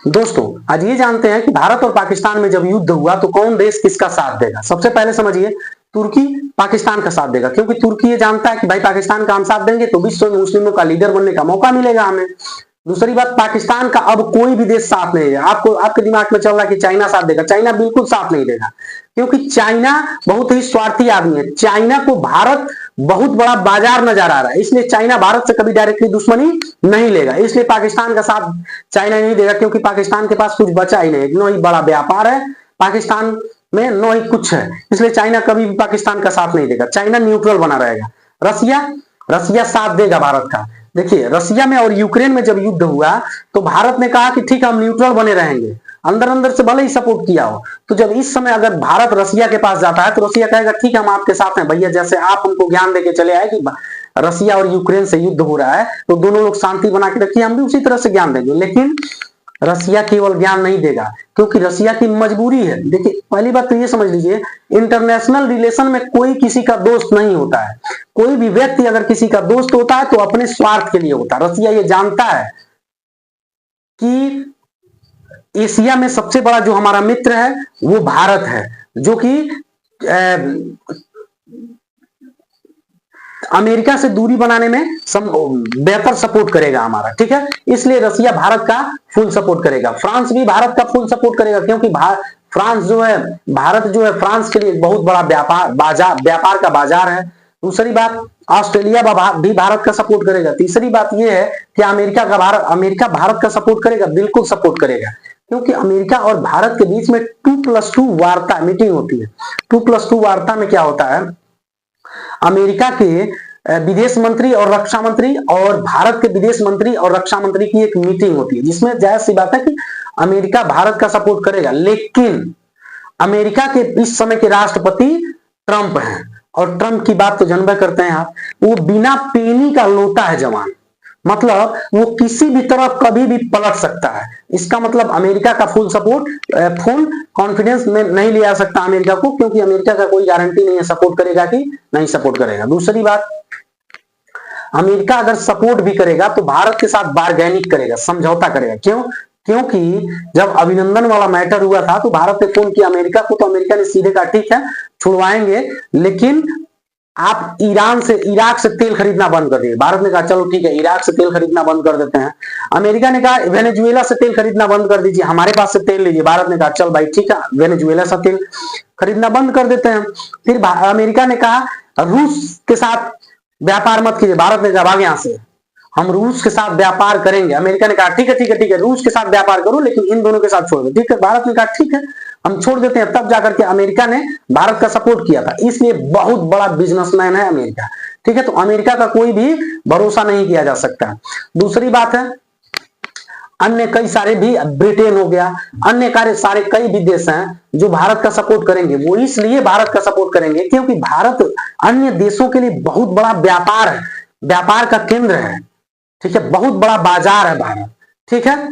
दोस्तों आज ये जानते हैं कि भारत और पाकिस्तान में जब युद्ध हुआ तो कौन देश किसका साथ देगा। सबसे पहले समझिए, तुर्की पाकिस्तान का साथ देगा, क्योंकि तुर्की ये जानता है कि भाई पाकिस्तान का हम साथ देंगे तो विश्व में मुस्लिमों का लीडर बनने का मौका मिलेगा हमें। दूसरी बात, पाकिस्तान का अब कोई भी देश साथ नहीं देगा। आपको आपके दिमाग में चल रहा है कि चाइना साथ देगा, चाइना बिल्कुल साथ नहीं देगा, क्योंकि चाइना बहुत ही स्वार्थी आदमी है। चाइना को भारत बहुत बड़ा बाजार नजर आ रहा है, इसलिए चाइना भारत से कभी डायरेक्टली दुश्मनी नहीं लेगा। इसलिए पाकिस्तान का साथ चाइना नहीं देगा, क्योंकि पाकिस्तान के पास कुछ बचा ही नहीं, न ही बड़ा व्यापार है पाकिस्तान में, न ही कुछ है। इसलिए चाइना कभी भी पाकिस्तान का साथ नहीं देगा, चाइना न्यूट्रल बना रहेगा। रसिया रसिया साथ देगा भारत का। देखिए, रसिया में और यूक्रेन में जब युद्ध हुआ तो भारत ने कहा कि ठीक है हम न्यूट्रल बने रहेंगे, अंदर अंदर से भले ही सपोर्ट किया हो। तो जब इस समय अगर भारत रसिया के पास जाता है तो रसिया कहेगा ठीक है हम आपके साथ हैं भैया, जैसे आप हमको ज्ञान देके चले आए कि रसिया और यूक्रेन से युद्ध हो रहा है तो दोनों लोग शांति बना के रखिए, हम भी उसी तरह से ज्ञान देंगे। लेकिन रसिया केवल ज्ञान नहीं देगा, क्योंकि रसिया की मजबूरी है। देखिए, पहली बात तो ये समझ लीजिए, इंटरनेशनल रिलेशन में कोई किसी का दोस्त नहीं होता है। कोई भी व्यक्ति अगर किसी का दोस्त होता है तो अपने स्वार्थ के लिए होता है। रसिया ये जानता है कि एशिया में सबसे बड़ा जो हमारा मित्र है वो भारत है, जो कि अमेरिका से दूरी बनाने में बेहतर सपोर्ट करेगा हमारा, ठीक है। इसलिए रसिया भारत का फुल सपोर्ट करेगा। फ्रांस भी भारत का फुल सपोर्ट करेगा, क्योंकि फ्रांस जो है, भारत जो है फ्रांस के लिए बहुत बड़ा व्यापार का बाजार है। दूसरी बात, ऑस्ट्रेलिया भी भारत का सपोर्ट करेगा। तीसरी बात यह है कि अमेरिका भारत का सपोर्ट करेगा, बिल्कुल सपोर्ट करेगा, क्योंकि अमेरिका और भारत के बीच में 2+2 वार्ता मीटिंग होती है। 2+2 वार्ता में क्या होता है, अमेरिका के विदेश मंत्री और रक्षा मंत्री और भारत के विदेश मंत्री और रक्षा मंत्री की एक मीटिंग होती है, जिसमें जाहिर सी बात है कि अमेरिका भारत का सपोर्ट करेगा। लेकिन अमेरिका के इस समय के राष्ट्रपति ट्रंप हैं, और ट्रंप की बात तो जानबे करते हैं आप, वो बिना पेनी का लोटा है जवान। मतलब वो किसी भी तरह कभी भी पलट सकता है। इसका मतलब अमेरिका का फुल सपोर्ट, फुल कॉन्फिडेंस में नहीं लिया सकता अमेरिका को, क्योंकि अमेरिका का कोई गारंटी नहीं है सपोर्ट करेगा कि नहीं सपोर्ट करेगा। दूसरी बात, अमेरिका अगर सपोर्ट भी करेगा तो भारत के साथ बार्गेनिंग करेगा, समझौता करेगा। क्यों? क्योंकि जब अभिनंदन वाला मैटर हुआ था तो भारत ने फोन किया अमेरिका को, तो अमेरिका ने सीधे कहा ठीक है छुड़वाएंगे, लेकिन आप इराक से तेल खरीदना बंद कर दिए। भारत ने कहा चलो ठीक है इराक से तेल खरीदना बंद कर देते हैं। अमेरिका ने कहा वेनेजुएला से तेल खरीदना बंद कर दीजिए, हमारे पास से तेल लीजिए। भारत ने कहा चल भाई ठीक है वेनेजुएला से तेल खरीदना बंद कर देते हैं। फिर अमेरिका ने कहा रूस के साथ व्यापार मत कीजिए। भारत ने कहा भाग यहां से, हम रूस के साथ व्यापार करेंगे। अमेरिका ने कहा ठीक है ठीक है ठीक है रूस के साथ व्यापार करो, लेकिन इन दोनों के साथ छोड़ दो। ठीक है, भारत ने कहा ठीक है हम छोड़ देते हैं। तब जाकर के अमेरिका ने भारत का सपोर्ट किया था। इसलिए बहुत बड़ा बिजनेसमैन है अमेरिका, ठीक है। तो अमेरिका का कोई भी भरोसा नहीं किया जा सकता। दूसरी बात है, अन्य कई सारे भी, ब्रिटेन हो गया, अन्य सारे कई भी देश हैं जो भारत का सपोर्ट करेंगे। वो इसलिए भारत का सपोर्ट करेंगे क्योंकि भारत अन्य देशों के लिए बहुत बड़ा व्यापार का केंद्र है, ठीक है, बहुत बड़ा बाजार है भारत, ठीक है।